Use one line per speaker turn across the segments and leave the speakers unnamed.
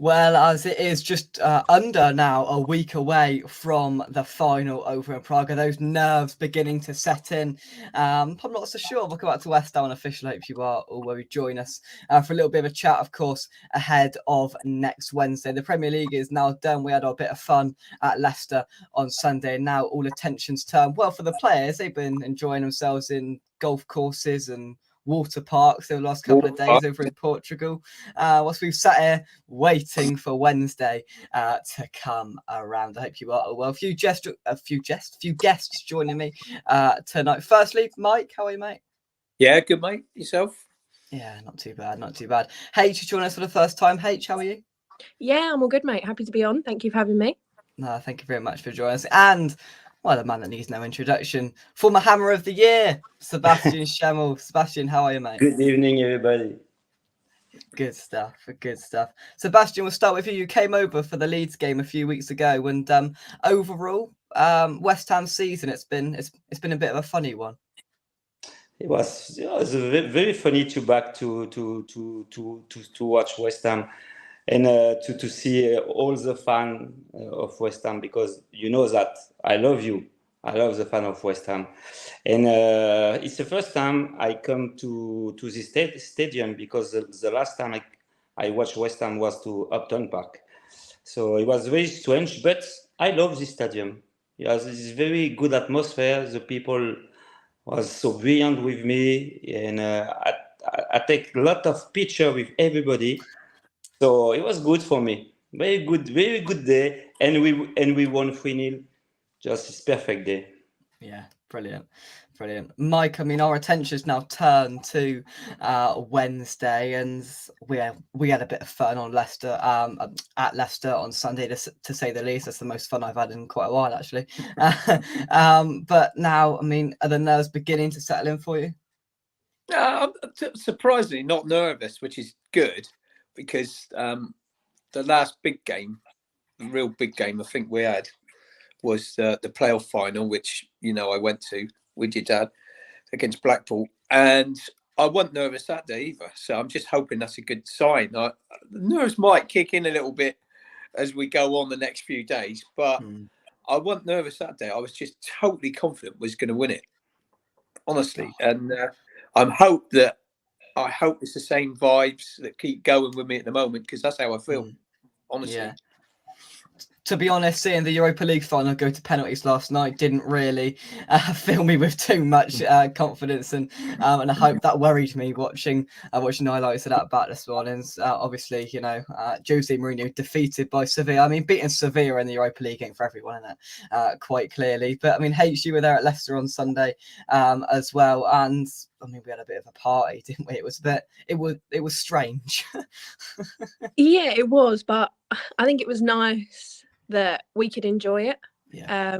Well, as it is just under now a week away from the final over in Prague, those nerves beginning to set in. I'm not so sure. Welcome back to West Ham Official. Hope you are all where you join us for a little bit of a chat, of course, ahead of next Wednesday. The Premier League is now done. We had our bit of fun at Leicester on Sunday, and now all attention's turned. Well, for the players, they've been enjoying themselves in golf courses and water parks over the last couple of days over in Portugal. Whilst we've sat here waiting for Wednesday to come around. I hope you are well. A few guests joining me tonight. Firstly, Mike, how are you, mate?
Yeah, good, mate. Yourself?
Yeah, not too bad, not too bad. H, you joining us for the first time. H, how are you?
Yeah, I'm all good, mate. Happy to be on. Thank you for having me.
No, thank you very much for joining us. And well, the man that needs no introduction, former Hammer of the Year, Sebastien Schemmel. Sebastien, how are you, mate?
Good evening, everybody.
Good stuff. Good stuff. Sebastien, we'll start with you. You came over for the Leeds game a few weeks ago, and overall, West Ham season, it's been a bit of a funny one.
It was very, very funny to back to watch West Ham and to see all the fan of West Ham, because you know that I love you. I love the fan of West Ham, and it's the first time I come to this stadium, because the last time I watched West Ham was to Upton Park, so it was very strange. But I love this stadium. It has this very good atmosphere. The people was so brilliant with me, and I take a lot of picture with everybody. So it was good for me. Very good day, and we won 3-0. Just it's perfect day.
Yeah, brilliant. Mike, I mean, our attention's now turned to Wednesday, and we had a bit of fun on Leicester, at Leicester on Sunday, to say the least. That's the most fun I've had in quite a while, actually. But now, I mean, are the nerves beginning to settle in for you?
I'm surprisingly not nervous, which is good, because the last big game, the real big game I think we had, was the playoff final, which I went to with your dad against Blackpool, and I wasn't nervous that day either. So I'm just hoping that's a good sign. The nerves might kick in a little bit as we go on the next few days, but I wasn't nervous that day. I was just totally confident was going to win it, honestly. And I hope it's the same vibes that keep going with me at the moment, because that's how I feel, honestly.
Yeah. To be honest, seeing the Europa League final go to penalties last night didn't really fill me with too much confidence, and I hope that worried me watching highlights of that back this morning. Obviously, Jose Mourinho defeated by Sevilla. I mean, beating Sevilla in the Europa League ain't for everyone, isn't it? Quite clearly. But I mean, H, you were there at Leicester on Sunday as well, and I mean, we had a bit of a party, didn't we? It was strange.
Yeah, it was, but I think it was nice that we could enjoy it.
Yeah.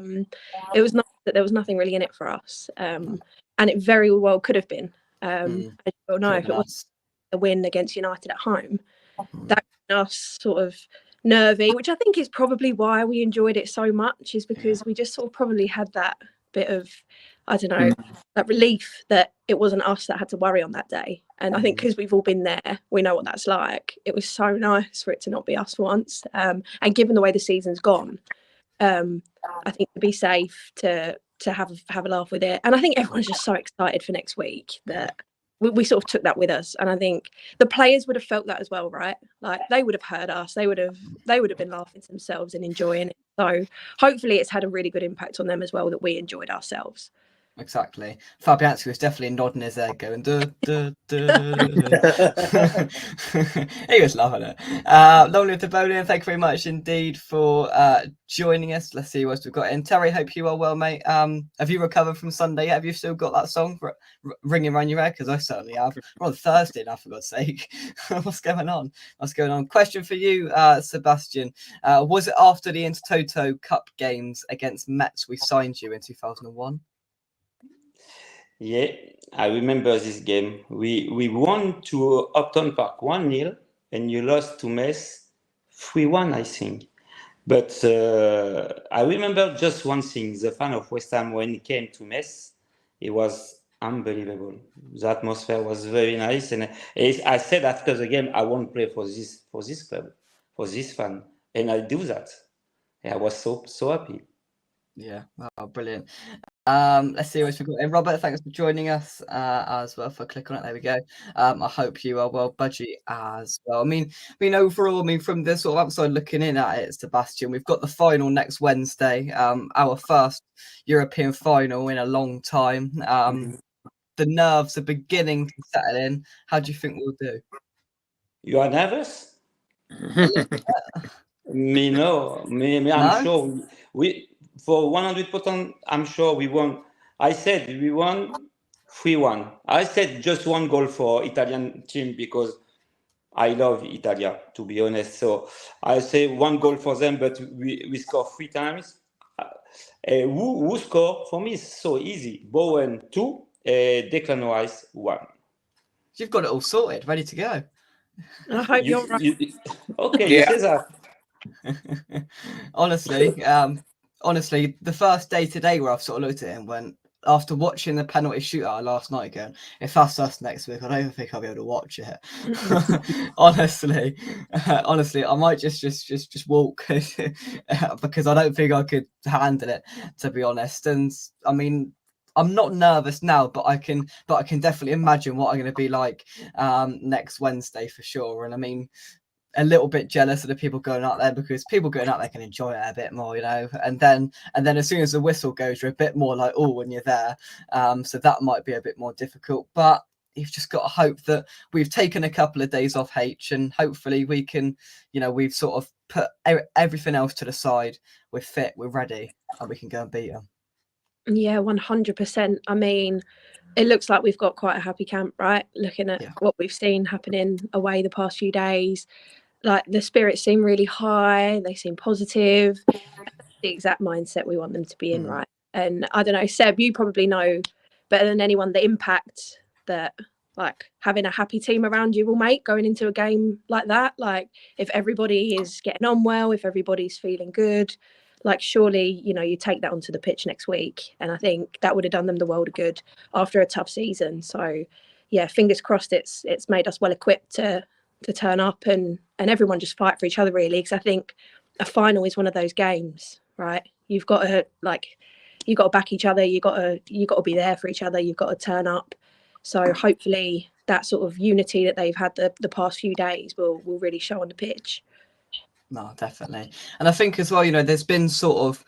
It was nice that there was nothing really in it for us, and it very well could have been. As you well know, if it was a win against United at home, that made us sort of nervy, which I think is probably why we enjoyed it so much, is because we just sort of probably had that bit of, I don't know, that relief that it wasn't us that had to worry on that day. And I think because we've all been there, we know what that's like. It was so nice for it to not be us for once. And given the way the season's gone, I think to be safe, to have a laugh with it. And I think everyone's just so excited for next week that we sort of took that with us. And I think the players would have felt that as well, right? Like, they would have heard us. They would have been laughing to themselves and enjoying it. So hopefully it's had a really good impact on them as well, that we enjoyed ourselves.
Exactly. Fabianski was definitely nodding his head, going duh, duh, duh, duh. He was loving it. Lovely with the bone in. Thank you very much indeed for joining us. Let's see what we've got in. Terry, hope you are well, mate. Have you recovered from Sunday yet? Have you still got that song ringing around your head? Because I certainly have. We're on Thursday now, for God's sake. What's going on? Question for you, Sebastien. Was it after the Intertoto Cup games against Metz we signed you in 2001?
Yeah, I remember this game. We won to Upton Park 1-0, and you lost to Metz 3-1, I think. But I remember just one thing: the fan of West Ham, when he came to Metz, it was unbelievable. The atmosphere was very nice, and I said after the game, I won't play for this club, for this fan, and I do that. And I was so happy.
Yeah, oh, brilliant. Let's see what we've got. Robert, thanks for joining us as well, for clicking on it. There we go. I hope you are well, Budgie, as well. I mean, overall, from the sort of outside looking in at it, Sebastien, we've got the final next Wednesday, our first European final in a long time. The nerves are beginning to settle in. How do you think we'll do?
You are nervous? Me, no. Me, I'm sure we for 100%. I'm sure we won. I said we won 3-1. I said just one goal for Italian team because I love Italia, to be honest. So I say one goal for them, but we score 3 times. Who score? For me, it's so easy. Bowen 2, Declan Rice 1.
You've got it all sorted, ready to go.
I hope you're right.
Okay, you say that.
Honestly, the first day today where I've sort of looked at it and went, after watching the penalty shootout last night again, if that's us next week, I don't think I'll be able to watch it. honestly, I might just walk because I don't think I could handle it, to be honest. And I mean, I'm not nervous now, but I can definitely imagine what I'm going to be like next Wednesday for sure. And I mean, a little bit jealous of the people going out there, because people going out there can enjoy it a bit more, and then as soon as the whistle goes, you're a bit more like, oh, when you're there. So that might be a bit more difficult, but you've just got to hope that we've taken a couple of days off H, and hopefully we can, we've sort of put everything else to the side. We're fit, we're ready, and we can go and beat them.
Yeah, 100%. I mean, it looks like we've got quite a happy camp, right? Looking at what we've seen happening away the past few days. Like, the spirits seem really high, they seem positive. The exact mindset we want them to be in, right? And I don't know, Seb, you probably know better than anyone the impact that, like, having a happy team around you will make going into a game like that. Like, if everybody is getting on well, if everybody's feeling good, like, surely, you take that onto the pitch next week. And I think that would have done them the world of good after a tough season. So yeah, fingers crossed it's made us well equipped to turn up and everyone just fight for each other, really, because I think a final is one of those games, right? You've got to back each other, you got to be there for each other, you've got to turn up. So hopefully that sort of unity that they've had the past few days will really show on the pitch.
No, definitely. And I think as well, there's been sort of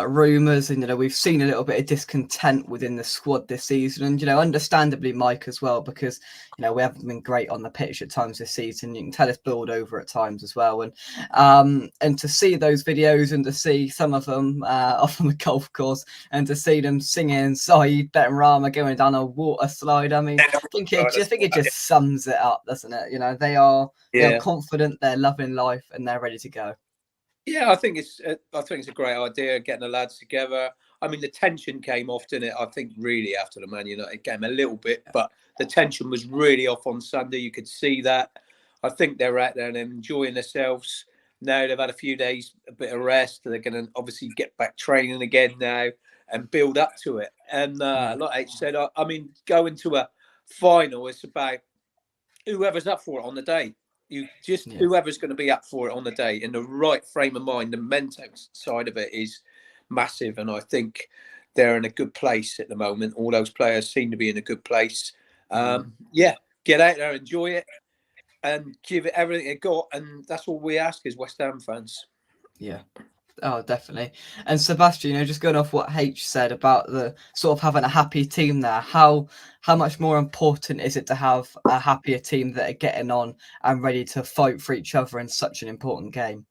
rumours, and, we've seen a little bit of discontent within the squad this season. And, understandably, Mike, as well, because, we haven't been great on the pitch at times this season. You can tell us build over at times as well. And to see those videos and to see some of them off on the golf course, and to see them singing Saeed Benrahma going down a water slide, I mean, I think it just sums it up, doesn't it? They are confident, they're loving life, and they're ready to go.
Yeah, I think it's a great idea, getting the lads together. I mean, the tension came off, didn't it? I think really after the Man United game a little bit, but the tension was really off on Sunday. You could see that. I think they're out there and enjoying themselves. Now they've had a few days, a bit of rest. They're going to obviously get back training again now and build up to it. And like H said, I mean, going to a final, it's about whoever's up for it on the day. Whoever's going to be up for it on the day, in the right frame of mind, the mental side of it is massive. And I think they're in a good place at the moment. All those players seem to be in a good place. Get out there, enjoy it, and give it everything they got. And that's all we ask as West Ham fans.
Yeah. Oh, definitely. And Sebastien, just going off what H said about the sort of having a happy team there, how much more important is it to have a happier team that are getting on and ready to fight for each other in such an important game?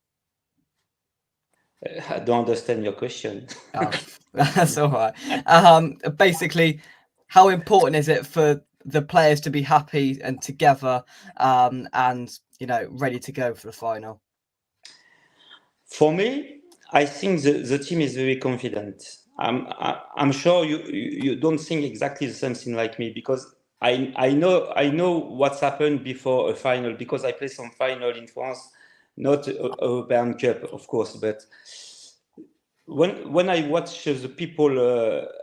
I don't understand your question.
Oh, that's all right. Basically, how important is it for the players to be happy and together, and ready to go for the final?
For me, I think the team is very confident. I'm sure you don't think exactly the same thing like me, because I know what's happened before a final, because I played some final in France, not a European Cup, of course, but when I watch the people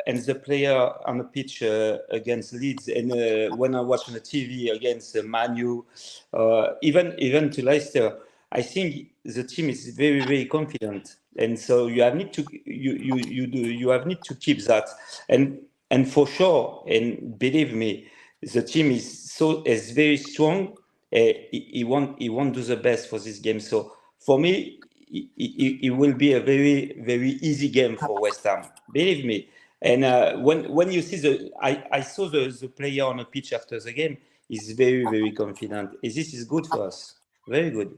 and the player on the pitch against Leeds, and when I watch on the TV against Man U, even to Leicester, I think the team is very, very confident, and so you have need to you have need to keep that, and for sure, and believe me, the team is very strong. He won't do the best for this game. So for me, it will be a very, very easy game for West Ham. Believe me. And when you see I saw the player on the pitch after the game. He's very, very confident. This is good for us. Very good.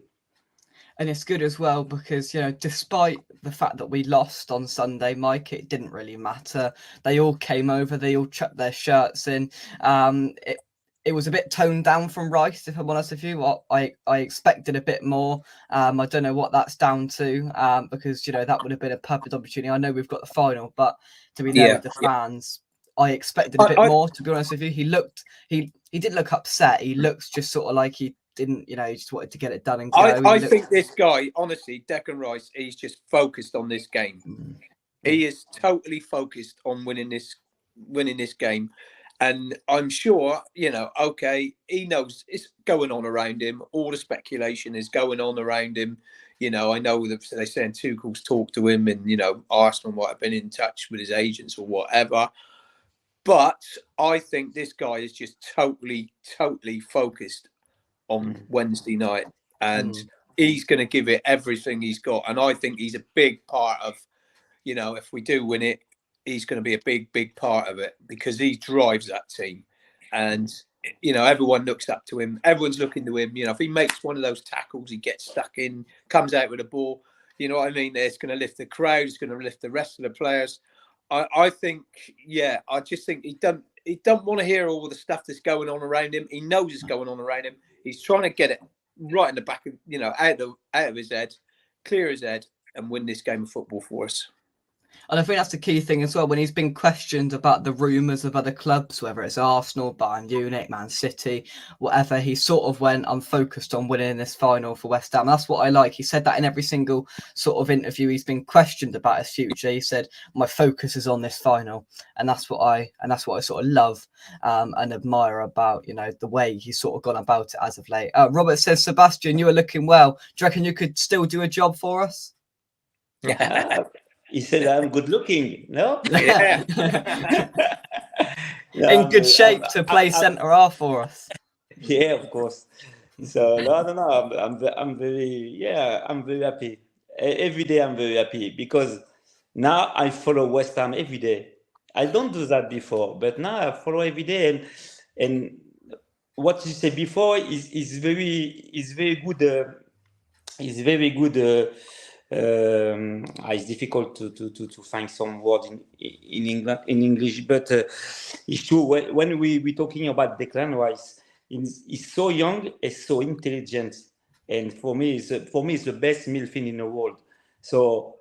And it's good as well because, you know, despite the fact that we lost on Sunday, Mike, it didn't really matter. They all came over. They all chucked their shirts in. It was a bit toned down from Rice, if I'm honest with you. I expected a bit more. I don't know what that's down to because, you know, that would have been a perfect opportunity. I know we've got the final, but to be there with the fans, I expected a bit more, to be honest with you. He didn't look upset. He looks just sort of like he didn't, you know, he just wanted to get it done and go.
I think this guy, honestly, Declan Rice, he's just focused on this game. He is totally focused on winning this game. And I'm sure, you know, okay, he knows it's going on around him. All the speculation is going on around him. You know, I know that they're saying Tuchel's talked to him and, you know, Arsenal might have been in touch with his agents or whatever. But I think this guy is just totally, totally focused on Wednesday night. And he's going to give it everything he's got. And I think he's a big part of, you know, if we do win it, he's going to be a big, big part of it because he drives that team. And, you know, everyone looks up to him. Everyone's looking to him. You know, if he makes one of those tackles, he gets stuck in, comes out with a ball, you know what I mean? It's going to lift the crowd. It's going to lift the rest of the players. I think, yeah, I just think he don't want to hear all the stuff that's going on around him. He knows it's going on around him. He's trying to get it right in the back of, you know, out of his head, clear his head and win this game of football for us.
And I think that's the key thing as well. When he's been questioned about the rumours of other clubs, whether it's Arsenal, Bayern Munich, Man City, whatever, he sort of went, I'm focused on winning this final for West Ham. That's what I like. He said that in every single sort of interview. He's been questioned about his future. He said, my focus is on this final. And that's what I sort of love and admire about, you know, the way he's sort of gone about it as of late. Robert says, Sebastien, you are looking well. Do you reckon you could still do a job for us?
Yeah. He said I'm good looking, no?
Yeah.
No,
in good shape to play centre half for us.
Yeah, of course. So no. I'm very happy. Every day I'm very happy because now I follow West Ham every day. I don't do that before, but now I follow every day. And what you said before is very good. Is very good. It's difficult to find some word in English, but it's true. When we're talking about Declan Rice, he's so young and so intelligent, and for me, it's the best midfield in the world. So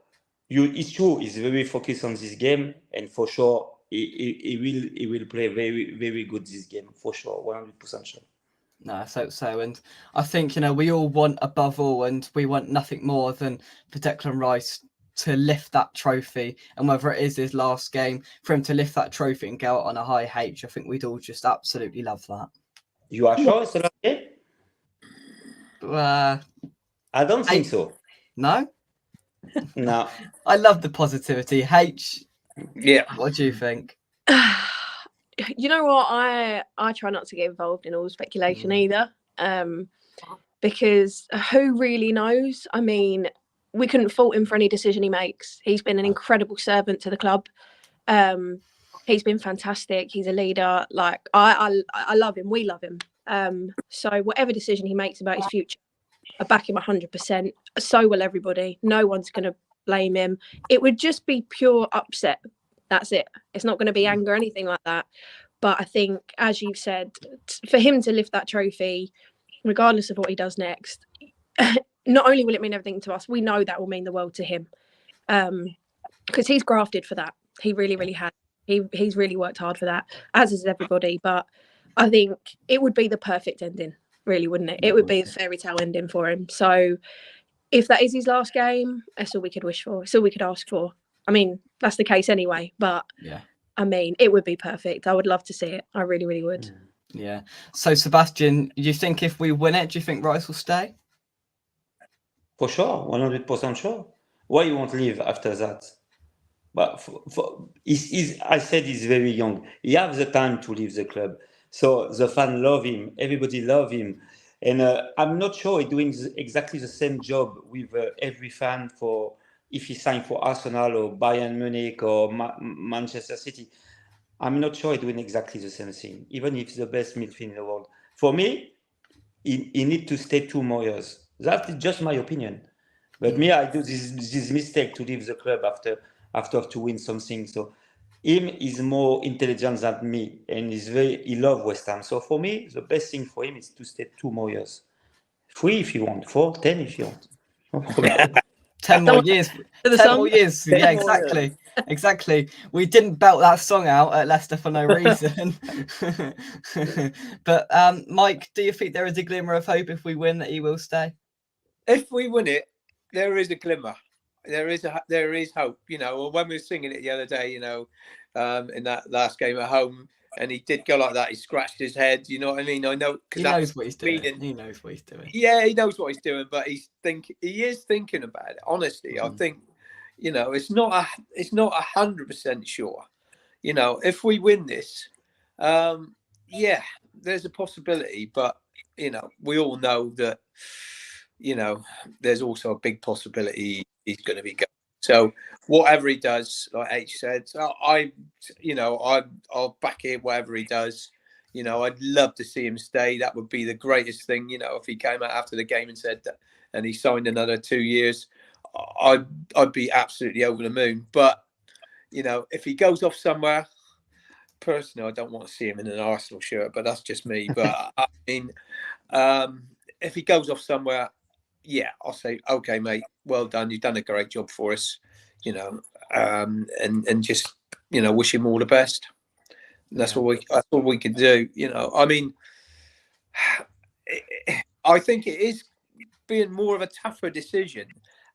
it's true. He's very focused on this game, and for sure, he will play very, very good this game for sure, 100% sure.
No, I hope so. And I think, you know, we all want above all, and we want nothing more than for Declan Rice to lift that trophy. And whether it is his last game, for him to lift that trophy and go out on a high H, I think we'd all just absolutely love that.
You are sure it's the last game? I don't think so.
No?
No.
I love the positivity. H,
yeah.
What do you think?
You know what? I try not to get involved in all speculation either, because who really knows? I mean, we couldn't fault him for any decision he makes. He's been an incredible servant to the club. He's been fantastic. He's a leader. Like I love him. We love him. So whatever decision he makes about his future, I back him 100%. So will everybody. No one's going to blame him. It would just be pure upset. That's it. It's not going to be anger or anything like that. But I think, as you've said, for him to lift that trophy, regardless of what he does next, not only will it mean everything to us, we know that will mean the world to him. Because he's grafted for that. He really, really has. He's really worked hard for that, as is everybody. But I think it would be the perfect ending, really, wouldn't it? It would be a fairy tale ending for him. So if that is his last game, that's all we could wish for. It's all we could ask for. I mean, that's the case anyway, but yeah, I mean, it would be perfect. I would love to see it. I really, really would.
Yeah. So, Sebastien, do you think if we win it, do you think Rice will stay?
For sure, 100% sure. Why you won't leave after that? But I said he's very young. He has the time to leave the club. So the fans love him. Everybody love him. And I'm not sure he's doing exactly the same job with every fan for if he signed for Arsenal or Bayern Munich or Manchester City. I'm not sure he's doing exactly the same thing, even if he's the best midfield in the world. For me, he needs to stay 2 more years. That's just my opinion. But me, I do this mistake to leave the club after to win something. So him is more intelligent than me, and he loves West Ham. So for me, the best thing for him is to stay 2 more years. 3 if you want, 4, 10 if you want. No problem.
10 more years. 10 more years. Yeah, exactly. Exactly. We didn't belt that song out at Leicester for no reason. But Mike, do you think there is a glimmer of hope if we win that he will stay?
If we win it, there is a glimmer. There is hope. You know, when we were singing it the other day, you know, in that last game at home, and he did go like that. He scratched his head. You know what I mean? I know because
he knows what he's doing. He knows what he's doing.
Yeah, he knows what he's doing, but he is thinking about it. Honestly, I think, you know, it's not 100% sure. You know, if we win this, yeah, there's a possibility, but you know, we all know that, you know, there's also a big possibility he's going to be going. So whatever he does, like H said, I'll back it. Whatever he does, you know, I'd love to see him stay. That would be the greatest thing. You know, if he came out after the game and said that, and he signed another 2 years, I'd be absolutely over the moon. But you know, if he goes off somewhere, personally, I don't want to see him in an Arsenal shirt. But that's just me. But I mean, if he goes off somewhere, yeah, I'll say, okay, mate, well done. You've done a great job for us, you know, and just, you know, wish him all the best. That's all we can do. You know, I mean, I think it is being more of a tougher decision.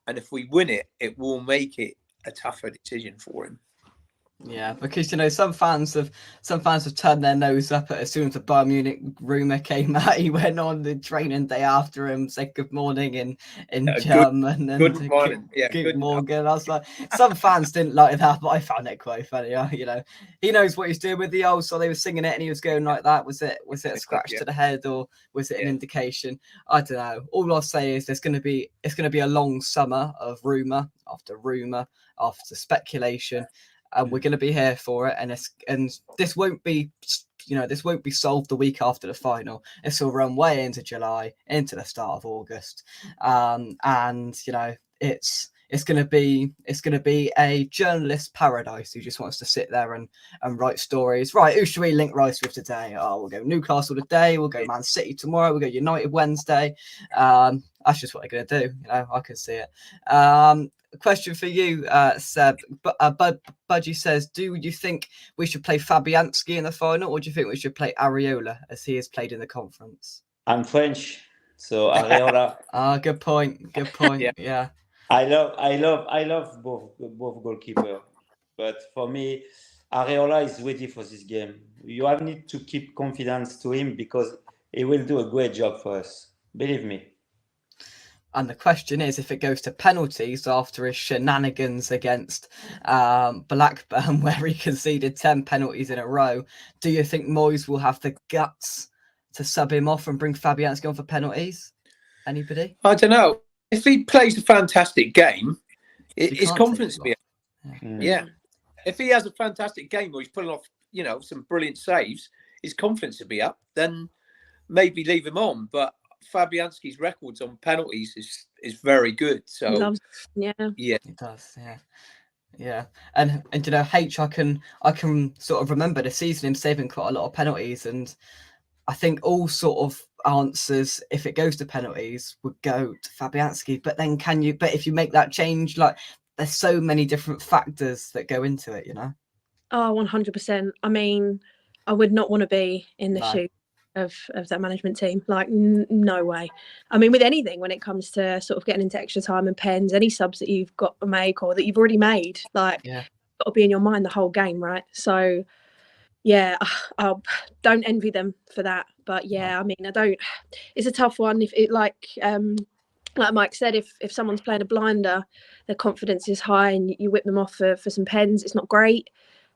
And if we win it, it will make it a tougher decision for him.
Yeah, because you know some fans have turned their nose up at as soon as the Bayern Munich rumor came out. He went on the training day after him, said good morning in German.
Good morning. Yeah,
good morning. I was like, some fans didn't like that, but I found it quite funny. You know, he knows what he's doing with the old. So they were singing it, and he was going like that. Was it a scratch to the head, or was it an indication? I don't know. All I'll say is it's going to be a long summer of rumor after speculation. And we're going to be here for it, and this won't be solved the week after the final. This will run way into July, into the start of August, and you know it's going to be a journalist paradise who just wants to sit there and write stories. Right, who should we link Rice with today? Oh, we'll go Newcastle today. We'll go Man City tomorrow. We'll go United Wednesday. That's just what they're going to do. You know, I can see it. Question for you, Seb. Budgie says, do you think we should play Fabianski in the final, or do you think we should play Areola as he has played in the conference?
I'm French, so Areola.
Good point. Yeah.
I love both goalkeepers, but for me, Areola is ready for this game. You have need to keep confidence to him because he will do a great job for us. Believe me.
And the question is, if it goes to penalties after his shenanigans against Blackburn, where he conceded 10 penalties in a row, do you think Moyes will have the guts to sub him off and bring Fabianski on for penalties? Anybody?
I don't know. If he plays a fantastic game, his confidence will be up. Yeah. If he has a fantastic game where he's pulling off, you know, some brilliant saves, his confidence will be up. Then maybe leave him on. But Fabianski's records on penalties is very good. So
yeah,
it does. Yeah. And you know, H, I can sort of remember the season him saving quite a lot of penalties, and I think all sort of answers, if it goes to penalties, would go to Fabianski. But then but if you make that change, like there's so many different factors that go into it, you know?
Oh, 100%. I mean, I would not want to be in the shoes of that management team. Like, no way. I mean, with anything, when it comes to sort of getting into extra time and pens, any subs that you've got to make or that you've already made, like, got to be in your mind the whole game, right? So, yeah, I don't envy them for that. But yeah, I mean, it's a tough one. If it like Mike said, if someone's playing a blinder, their confidence is high and you whip them off for some pens, it's not great.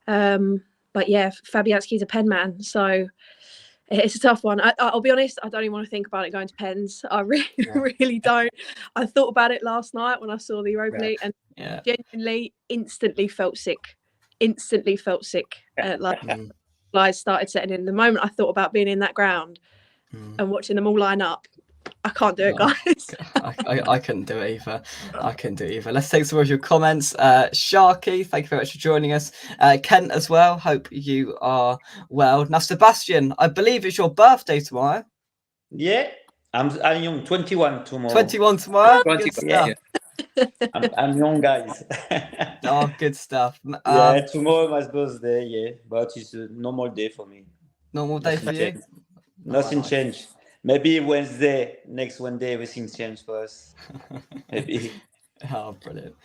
But yeah, Fabianski's a pen man, so it's a tough one. I'll be honest, I don't even want to think about it going to pens. I really don't. I thought about it last night when I saw the Europa League and genuinely instantly felt sick. Like flies started setting in. The moment I thought about being in that ground and watching them all line up, I can't do it, guys.
I couldn't do it either. Let's take some of your comments. Sharky, thank you very much for joining us. Kent as well. Hope you are well. Now, Sebastien, I believe it's your birthday tomorrow.
Yeah, I'm young. 21 tomorrow.
21 tomorrow.
Oh,
Good stuff.
I'm young, guys.
Oh, good stuff.
Yeah, tomorrow my birthday. Yeah, but it's a normal day for me.
Normal day for you.
Nothing changed. Maybe next Wednesday, everything changed for us. Maybe.
Oh, brilliant.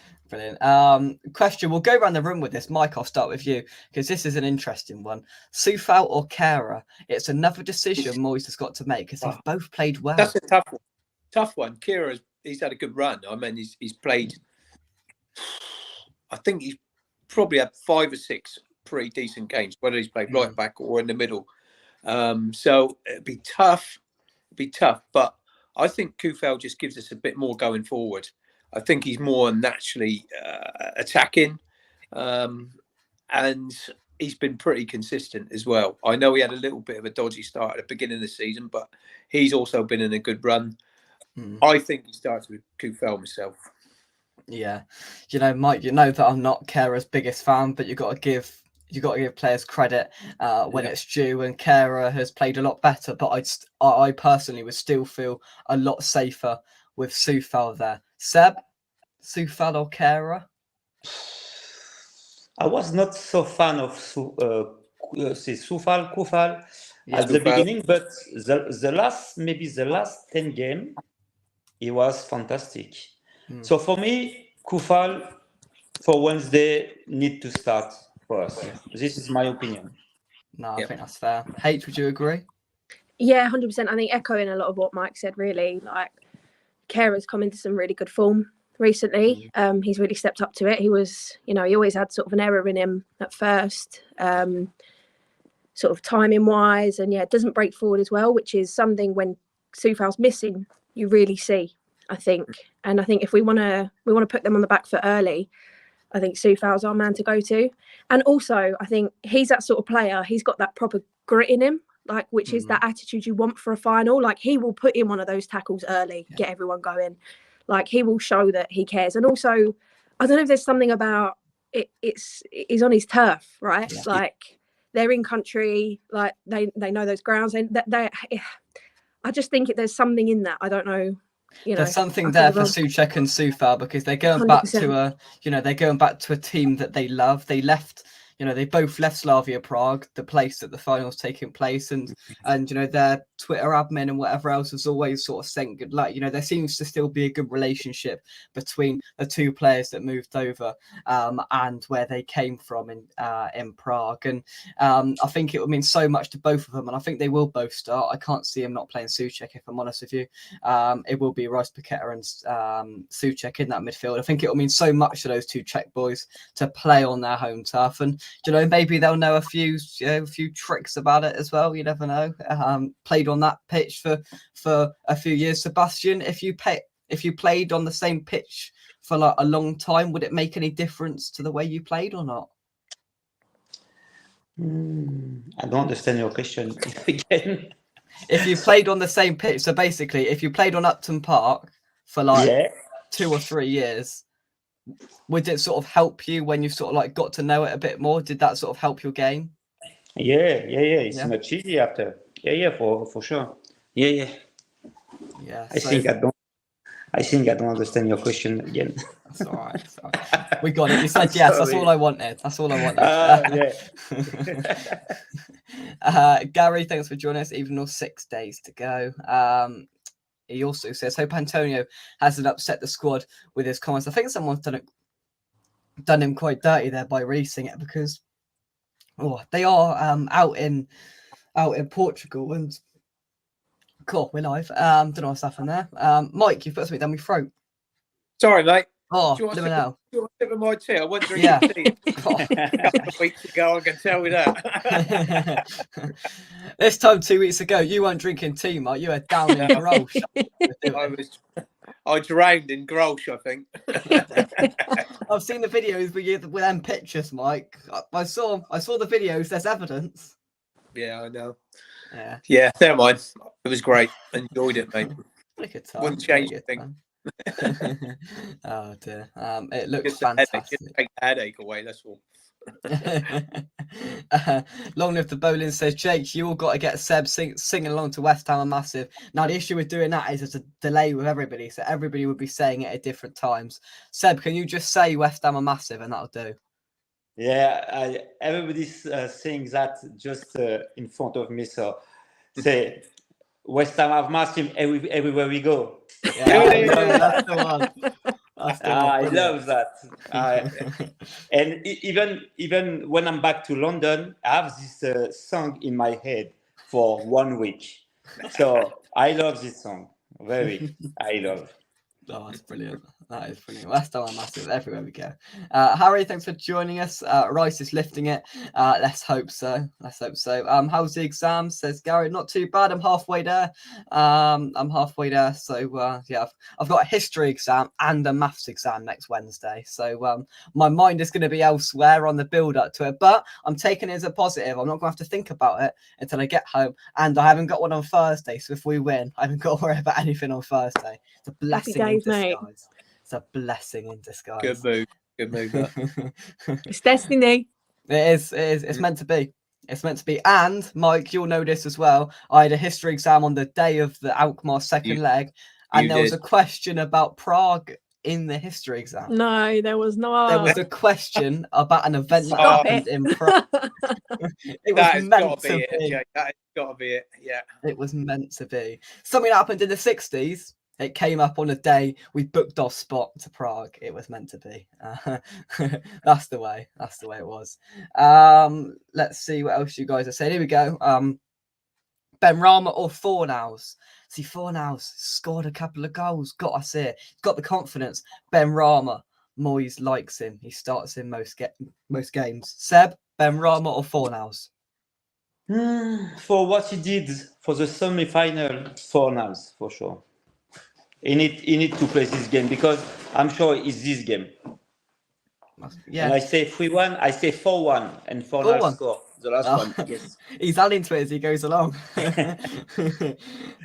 Question, we'll go around the room with this. Mike, I'll start with you, because this is an interesting one. Soufal or Kehrer? It's another decision Moyes has got to make, because they've both played well.
That's a tough one. Kehrer, he's had a good run. I mean, he's played, I think he's probably had 5 or 6 pretty decent games, whether he's played right back or in the middle. So it'd be tough, but I think Kufel just gives us a bit more going forward. I think he's more naturally attacking, and he's been pretty consistent as well. I know he had a little bit of a dodgy start at the beginning of the season, but he's also been in a good run. I think he starts with Kufel myself.
Yeah, Mike, you know that I'm not Kehrer's biggest fan, but you got to give players credit when it's due, and Kehrer has played a lot better, but I personally would still feel a lot safer with Soufal there. Seb, Soufal or Kehrer?
I was not so fan of Kufal at the beginning, but the last 10 games, he was fantastic. So for me, Kufal for Wednesday need to start for us. This is my opinion.
No, I think that's fair. H, would you agree?
Yeah, 100%. I think echoing a lot of what Mike said, really. Like, Kehrer's come into some really good form recently. He's really stepped up to it. He was, he always had sort of an error in him at first, sort of timing wise, and it doesn't break forward as well, which is something when Soufal's missing, you really see, I think. And I think if we want to put them on the back foot early, I think Soufal's our man to go to. And also, I think he's that sort of player. He's got that proper grit in him, like, which is that attitude you want for a final. Like, he will put in one of those tackles early, get everyone going. Like, he will show that he cares. And also, I don't know if there's something about it. He's on his turf, right? Yeah. Like, they're in country. Like, they know those grounds. I just think there's something in that. I don't know.
There's something there for Souček and Soufal, because they're going 100%. They're going back to a team that they love. They left, they both left Slavia Prague, the place that the final's taking place, and their Twitter admin and whatever else has always sort of sent good luck. There seems to still be a good relationship between the two players that moved over and where they came from in Prague, and I think it would mean so much to both of them, and I think they will both start. I can't see him not playing Souček, if I'm honest with you. It will be Rice Paqueta and Souček in that midfield. I think it will mean so much to those two Czech boys to play on their home turf, and maybe they'll know a few tricks about it as well. You never know. Played on that pitch for a few years. Sebastien, if you played on the same pitch for like a long time, would it make any difference to the way you played or not?
I don't understand your question again.
If you played on the same pitch, so basically, if you played on Upton Park for like 2 or 3 years, would it sort of help you when you sort of like got to know it a bit more? Did that sort of help your game?
Yeah. It's much easier after. Yeah, for sure. Yeah. I think I don't understand your question again.
That's all right. We got it. You said yes. That's all I wanted. Gary, thanks for joining us. Even though 6 days to go. He also says, hope Antonio hasn't upset the squad with his comments. I think someone's done him quite dirty there by releasing it, because they are out in Portugal, and Cool, we're live. Don't know what's happened there. Mike, you've put something down my throat.
Sorry, mate.
Oh,
Do you want
let me know.
a sip of my tea? I wasn't drinking tea a couple of weeks ago, I can tell you that.
This time 2 weeks ago, you weren't drinking tea, Mike. You were down in Grolsch.
I drowned in Grolsch, I think.
I've seen the videos with them pictures, Mike. I saw the videos. There's evidence.
Yeah, I know.
Yeah.
Yeah, never mind. It was great. Enjoyed it, mate.
Look at time.
Wouldn't change anything.
Oh dear. It looks
Just
fantastic.
just take the headache away. That's all.
Long live the bowling, says Jake. You all got to get Seb singing along to West Ham are massive. Now the issue with doing that is there's a delay with everybody, so everybody would be saying it at different times. Seb, can you just say West Ham are massive and that'll do?
Yeah, everybody's saying that just in front of me. So say West Ham have massive everywhere we go.
Yeah, that's the one.
I love that. And even when I'm back to London, I have this song in my head for 1 week. So I love this song. I love.
Oh, that's brilliant. That is brilliant. West Ham are massive everywhere we go. Harry, thanks for joining us. Rice is lifting it. Let's hope so. How's the exam? Says Gary. Not too bad. I'm halfway there. So yeah, I've got a history exam and a maths exam next Wednesday. So my mind is going to be elsewhere on the build up to it. But I'm taking it as a positive. I'm not going to have to think about it until I get home. And I haven't got one on Thursday. So if we win, I haven't got to worry about anything on Thursday. It's a blessing in disguise. Mate. It's a blessing in disguise.
Good move.
It's destiny.
It is. It's meant to be. It's meant to be. And Mike, you'll know this as well. I had a history exam on the day of the Alkmaar second leg, and there was a question about Prague in the history exam.
No, there was not.
There was a question about an event that happened in Prague.
That has got to be it, Jake. That has got to be it. Yeah.
It was meant to be. Something that happened in the 60s. It came up on a day we booked our spot to Prague. It was meant to be. That's the way it was. Let's see what else you guys are saying. Here we go. Benrahma or Fornals? See, Fornals scored a couple of goals. Got us here. Got the confidence. Benrahma, Moyes likes him. He starts in most games. Seb, Benrahma or Fornals?
For what he did for the semi-final, Fornals for sure. He need to play this game because I'm sure it's this game. Yeah. And I say 3-1, I say 4-1, and Fornals score the last one. Yes.
He's adding to it as he goes along.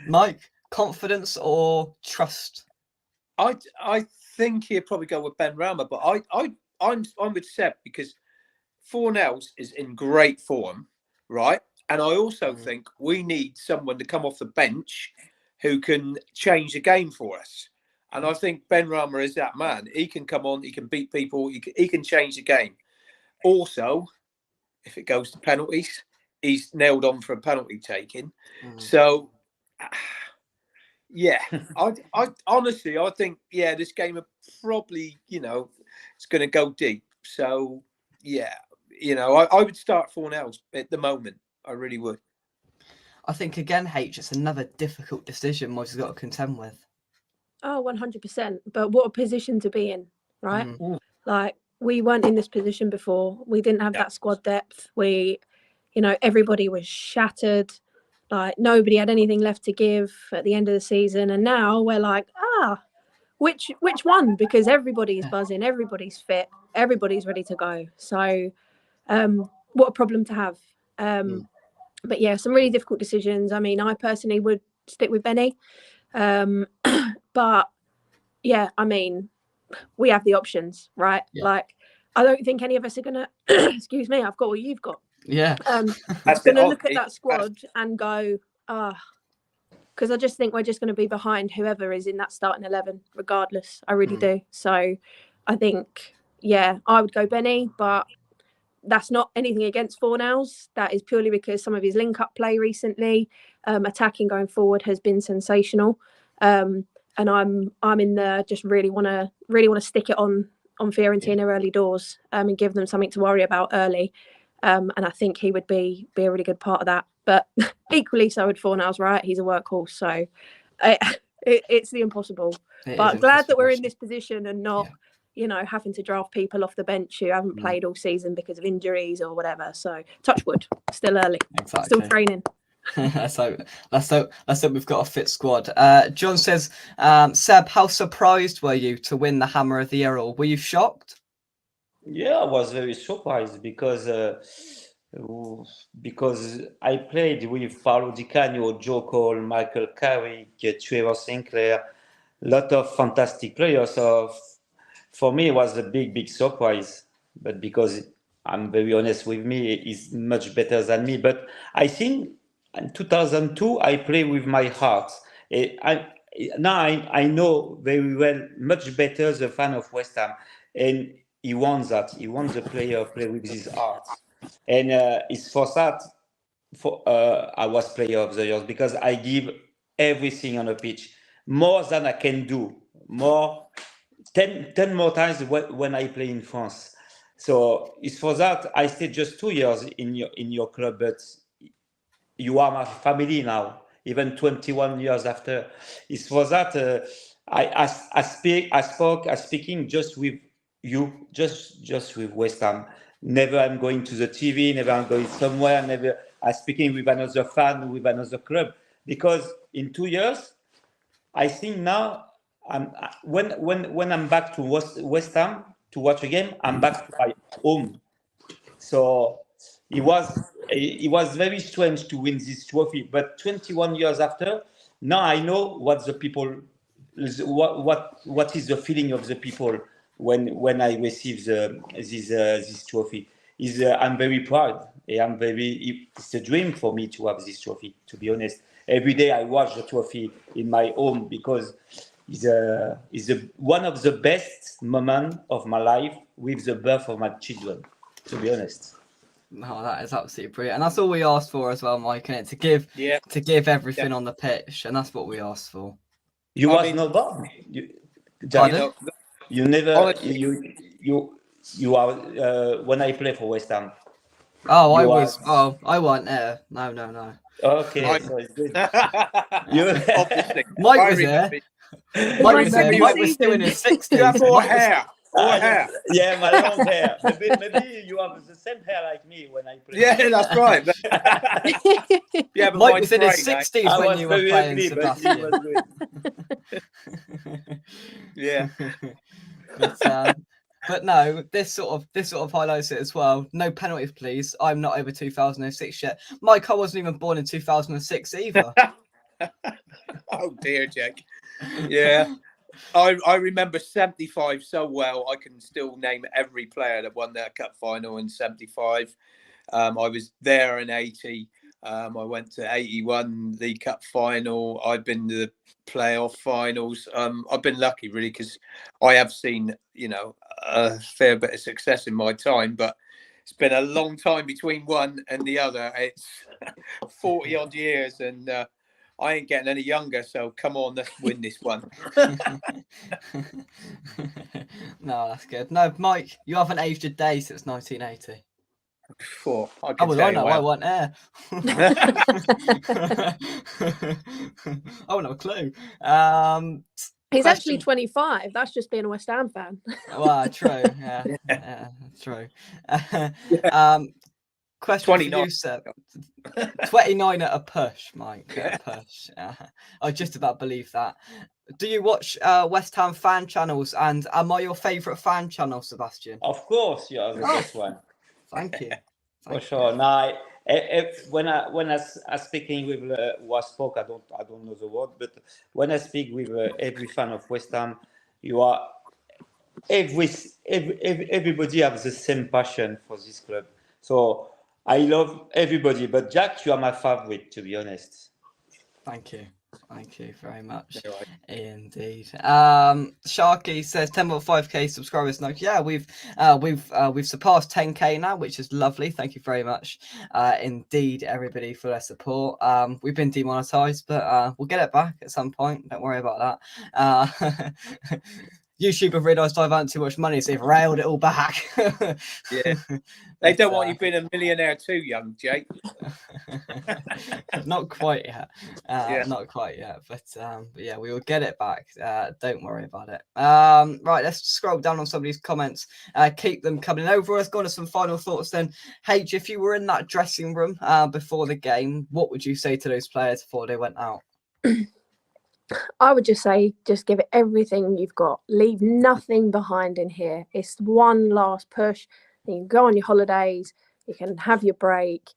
Mike, confidence or trust?
I think he'd probably go with Benrahma, but I'm with Seb because Fornals is in great form, right? And I also think we need someone to come off the bench who can change the game for us. And I think Benrahma is that man. He can come on, he can beat people, he can change the game. Also, if it goes to penalties, he's nailed on for a penalty taking. So, yeah, I honestly, I think, this game are probably, it's going to go deep. So, yeah, I would start Fornals at the moment. I really would.
I think, again, it's another difficult decision Moyes has got to contend with.
Oh, 100%. But what a position to be in, right? Like, we weren't in this position before. We didn't have that squad depth. Everybody was shattered. Like, nobody had anything left to give at the end of the season. And now we're like, which one? Because everybody's buzzing, everybody's fit, everybody's ready to go. So what a problem to have. But yeah, some really difficult decisions. I mean, I personally would stick with Benny. But yeah, I mean, we have the options, right? Yeah. Like, I don't think any of us are going to, excuse me, I've got what you've got.
Yeah.
I'm going to look at that squad and go, because I just think we're just going to be behind whoever is in that starting 11, regardless. I really do. So I think, I would go Benny, but that's not anything against Fornals. That is purely because some of his link-up play recently, attacking going forward, has been sensational. And I'm in there just really want to stick it on Fiorentina early doors and give them something to worry about early. And I think he would be a really good part of that. But equally so with Fornals, right? He's a workhorse, so it's the impossible. But glad that we're in this position and not, having to draft people off the bench who haven't played all season because of injuries or whatever. So touch wood, still early, still training.
Let's hope we've got a fit squad. John says, Seb, how surprised were you to win the Hammer of the Year? Were you shocked?
Yeah, I was very surprised because I played with Paolo Di Canio, Joe Cole, Michael Carrick, Trevor Sinclair, a lot of fantastic players. So for me, it was a big surprise. But because I'm very honest with me, he's much better than me. But I think in 2002, I played with my heart. I know very well, much better the fan of West Ham. And he wants that. He wants the player play with his heart. And it's for that I was player of the year because I give everything on the pitch, more than I can do, 10 more times when I play in France. So it's for that I stayed just 2 years in your club, but you are my family now, even 21 years after. It's for that I speaking just with you, just with West Ham. Never I'm going to the TV, never I'm going somewhere, never I'm speaking with another fan, with another club. Because in 2 years, I think now, when I'm back to West Ham to watch a game, I'm back to my home. So it was very strange to win this trophy. But 21 years after, now I know what the people, what is the feeling of the people when I receive this trophy. I'm very proud. It's a dream for me to have this trophy, to be honest. Every day I watch the trophy in my home because it's one of the best moments of my life with the birth of my children, to be honest.
No, that is absolutely brilliant. And that's all we asked for as well, Mike, and to give everything on the pitch. And that's what we asked for.
You was not born. You never, you are, when I play for West Ham.
Oh, I wasn't there. No.
Okay, so it's good.
Obviously.
Mike was there. Mike was still in his 60s.
You have more hair.
Yeah, my long hair. Maybe you have the same hair like me when I play.
Yeah, that's right.
Yeah, but Mike was in his 60s when you were playing, Sebastien.
Yeah.
But no, this sort of highlights it as well. No penalties, please. I'm not over 2006 yet. Mike, I wasn't even born in 2006 either.
Oh dear, Jack. Yeah. I remember 75 so well. I can still name every player that won their cup final in 75. I was there in 80. I went to 81 League Cup final. I've been to the playoff finals. I've been lucky, really, because I have seen, a fair bit of success in my time, but it's been a long time between one and the other. It's 40 odd years, and I ain't getting any younger. So come on, let's win this one.
No, that's good. No, Mike, you haven't aged a day since 1980.
I
know. I wasn't there. I wouldn't have a clue.
He's actually 25. That's just being a West Ham fan.
Well, true. Yeah, true. Question 29. For you, Seb. 29 at a push, Mike. At a push. I just about believe that. Do you watch West Ham fan channels? And am I your favourite fan channel, Sebastien?
Of course, you are the best one.
Thank you.
For sure. Now, when I speaking with I don't know the word, but when I speak with every fan of West Ham, you are everybody have the same passion for this club. So I love everybody, but Jack, you are my favorite, to be honest.
Thank you very much. Indeed. Sharky says 10.5k subscribers. No, yeah, we've surpassed 10k now, which is lovely. Thank you very much, indeed, everybody, for their support. We've been demonetized, but we'll get it back at some point. Don't worry about that. YouTube have realised I've earned too much money, so they've railed it all back.
Yeah. They don't want you being a millionaire too young, Jake.
Not quite yet.
Yeah.
Not quite yet. But yeah, we will get it back. Don't worry about it. Right, let's scroll down on some of these comments. Keep them coming over. Let's go on to some final thoughts then. H, if you were in that dressing room before the game, what would you say to those players before they went out?
I would just say, just give it everything you've got. Leave nothing behind in here. It's one last push. You can go on your holidays. You can have your break.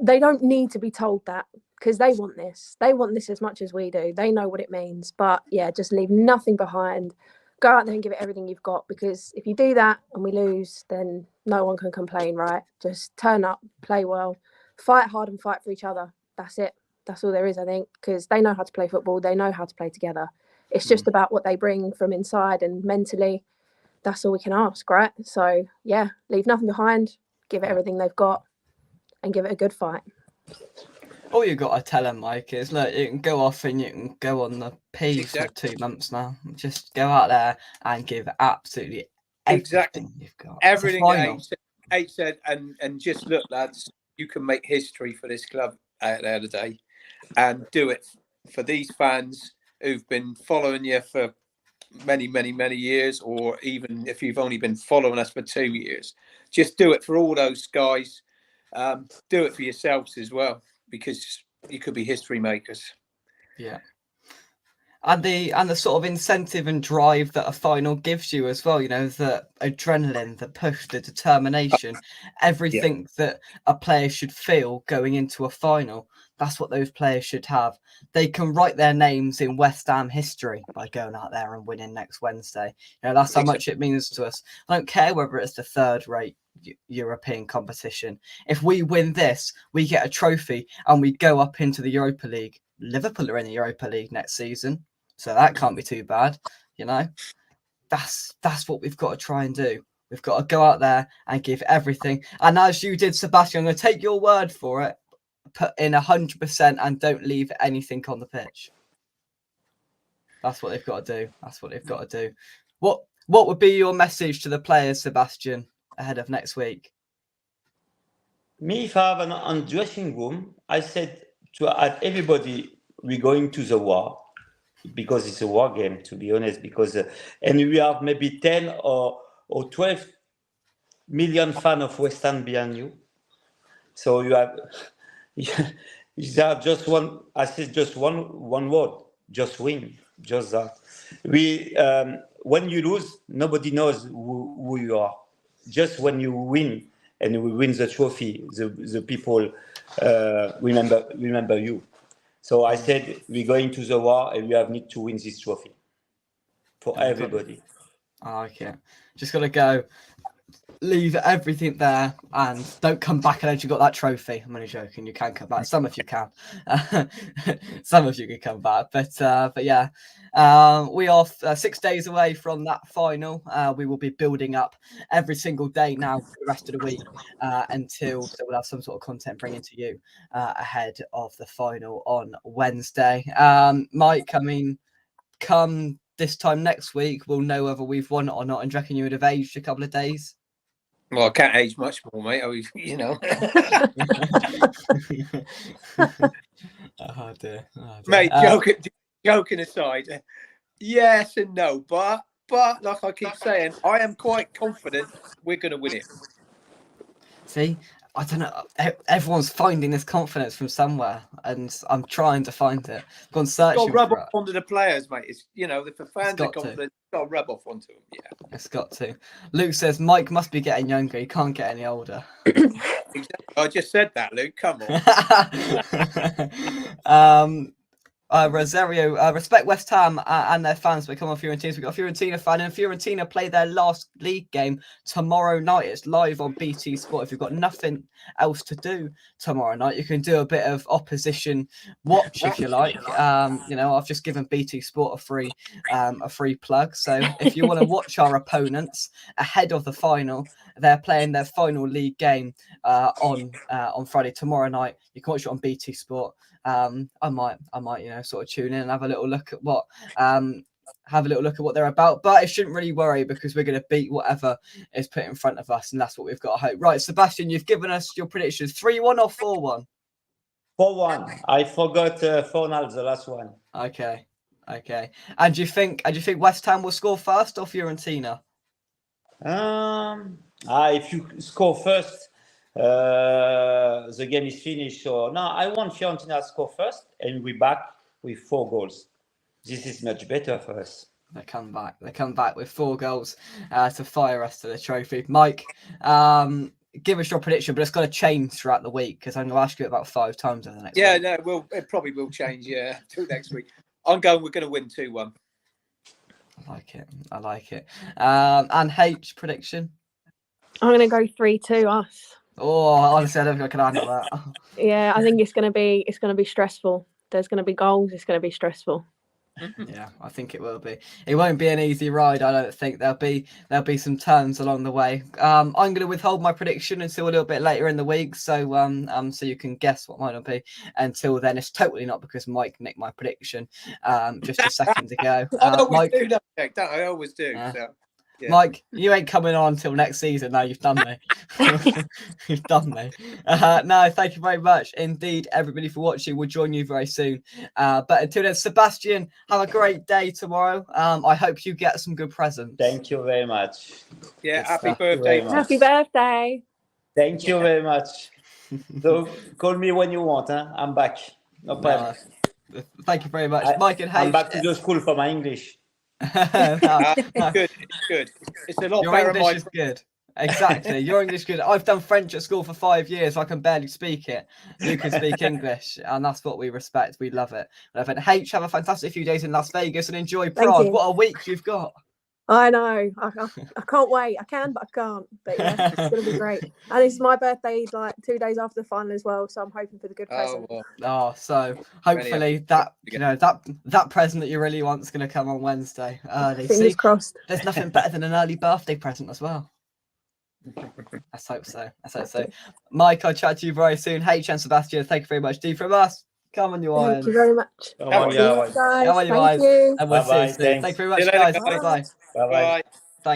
They don't need to be told that, because they want this. They want this as much as we do. They know what it means. But yeah, just leave nothing behind. Go out there and give it everything you've got, because if you do that and we lose, then no one can complain, right? Just turn up, play well, fight hard and fight for each other. That's it. That's all there is, I think, because they know how to play football. They know how to play together. It's just about what they bring from inside and mentally. That's all we can ask, right? So, yeah, leave nothing behind, give it everything they've got, and give it a good fight.
All you got to tell them, Mike, is look, you can go off and you can go on the P's for 2 months now. Just go out there and give absolutely everything you've got.
Everything H said, and just look, lads, you can make history for this club out there today, and do it for these fans who've been following you for many, many, many years, or even if you've only been following us for 2 years. Just do it for all those guys. Do it for yourselves as well, because you could be history makers.
Yeah. And the sort of incentive and drive that a final gives you as well, you know, the adrenaline, the push, the determination, everything that a player should feel going into a final. That's what those players should have. They can write their names in West Ham history by going out there and winning next Wednesday. You know, that's how much it means to us. I don't care whether it's the third-rate European competition. If we win this, we get a trophy and we go up into the Europa League. Liverpool are in the Europa League next season, so that can't be too bad. You know, that's what we've got to try and do. We've got to go out there and give everything. And as you did, Sebastien, I'm going to take your word for it. Put in 100% and don't leave anything on the pitch. That's what they've got to do. That's what they've got to do. What would be your message to the players, Sebastien, ahead of next week?
Me, if I have an dressing room, I said to everybody, we're going to the war, because it's a war game, to be honest, because and we have maybe 10 or 12 million fans of West Ham behind you. So you have just one, I said just one word, just win, just that. When you lose, nobody knows who you are. Just when you win and we win the trophy, the people remember you. So I said, we're going to the war and we need to win this trophy for everybody.
Okay. Just got to go. Leave everything there and don't come back unless you got that trophy. I'm only joking. You can come back. Some of you can. Some of you can come back. But yeah, we are 6 days away from that final. We will be building up every single day now for the rest of the week so we'll have some sort of content bringing to you ahead of the final on Wednesday. Mike, I mean, come this time next week, we'll know whether we've won it or not. And do you reckon you would have aged a couple of days?
Well, I can't age much more, mate. You know.
Oh dear.
Mate, joking aside, yes and no, but like I keep saying, I am quite confident we're going to win it.
See, I don't know. Everyone's finding this confidence from somewhere, and I'm trying to find it. I've gone searching.
It's got to rub off onto the players, mate. It's, you know, if the fans are confident, it's got to rub off onto them. Yeah,
it's got to. Luke says Mike must be getting younger. He can't get any older.
Exactly. I just said that, Luke. Come on.
Rosario, respect West Ham and their fans. We come on Fiorentina. We've got a Fiorentina fan, and Fiorentina play their last league game tomorrow night. It's live on BT Sport. If you've got nothing else to do tomorrow night, you can do a bit of opposition watch if you like. You know, I've just given BT Sport a free plug. So if you want to watch our opponents ahead of the final, they're playing their final league game on Friday tomorrow night. You can watch it on BT Sport. I might, you know, sort of tune in and have a little look at what have a little look at what they're about. But it shouldn't really worry because we're going to beat whatever is put in front of us, and that's what we've got to hope. Right, Sebastien, you've given us your predictions: 3-1 or 4-1.
4-1. I forgot 4-0, the last one.
Okay. And do you think West Ham will score first or Fiorentina?
If you score first, the game is finished. So no, I want Fiorentina to score first, and we're back with 4 goals. This is much better for us.
They come back with 4 goals to fire us to the trophy. Mike, give us your prediction, but it's got to change throughout the week because I'm going to ask you about 5 times over the next week.
No, it probably will change, till next week. We're going to win 2-1.
I like it. And H, prediction?
I'm going to go 3-2 us.
Oh, honestly, I don't think I can handle that.
Yeah, I think it's going to be stressful. There's going to be goals. It's going to be stressful.
Yeah, I think it will be. It won't be an easy ride. I don't think there'll be some turns along the way. I'm going to withhold my prediction until a little bit later in the week, so so you can guess what mine will be. Until then, it's totally not because Mike nicked my prediction just a second ago.
I
Yeah.
always do. So. Yeah.
Mike, you ain't coming on until next season. No, you've done me. You've done me. No, thank you very much indeed, everybody, for watching. We'll join you very soon. But until then, Sebastien, have a great day tomorrow. I hope you get some good presents.
Thank you very much.
Yeah,
Good
happy
stuff.
birthday.
Happy birthday.
Thank you very much. So call me when you want. I'm back. No problem.
Thank you very much, Mike and H.
I'm back to the school for my English.
It's good. It's a lot
Your
better.
English is good. Exactly. Your English is good. I've done French at school for 5 years. I can barely speak it. You can speak English, and that's what we respect. We love it. H, have a fantastic few days in Las Vegas and enjoy Prague. What a week you've got.
I know. I can't wait. I can, but I can't. But yeah, it's going to be great. And it's my birthday, like 2 days after the final as well. So I'm hoping for the good present.
So hopefully that present that you really want is going to come on Wednesday early.
Fingers crossed.
There's nothing better than an early birthday present as well. Let's hope so. Mike, I'll chat to you very soon. H and Sebastien, thank you very much. D from us. Come on, you Irons.
Thank you very much.
Come on, you Irons.
Guys.
Come on, you
Thank
Irons.
you.
And we'll see you
Bye-bye.
soon. Thank you very much,
See you
guys.
later, guys.
Bye-bye.
Bye-bye.
Bye.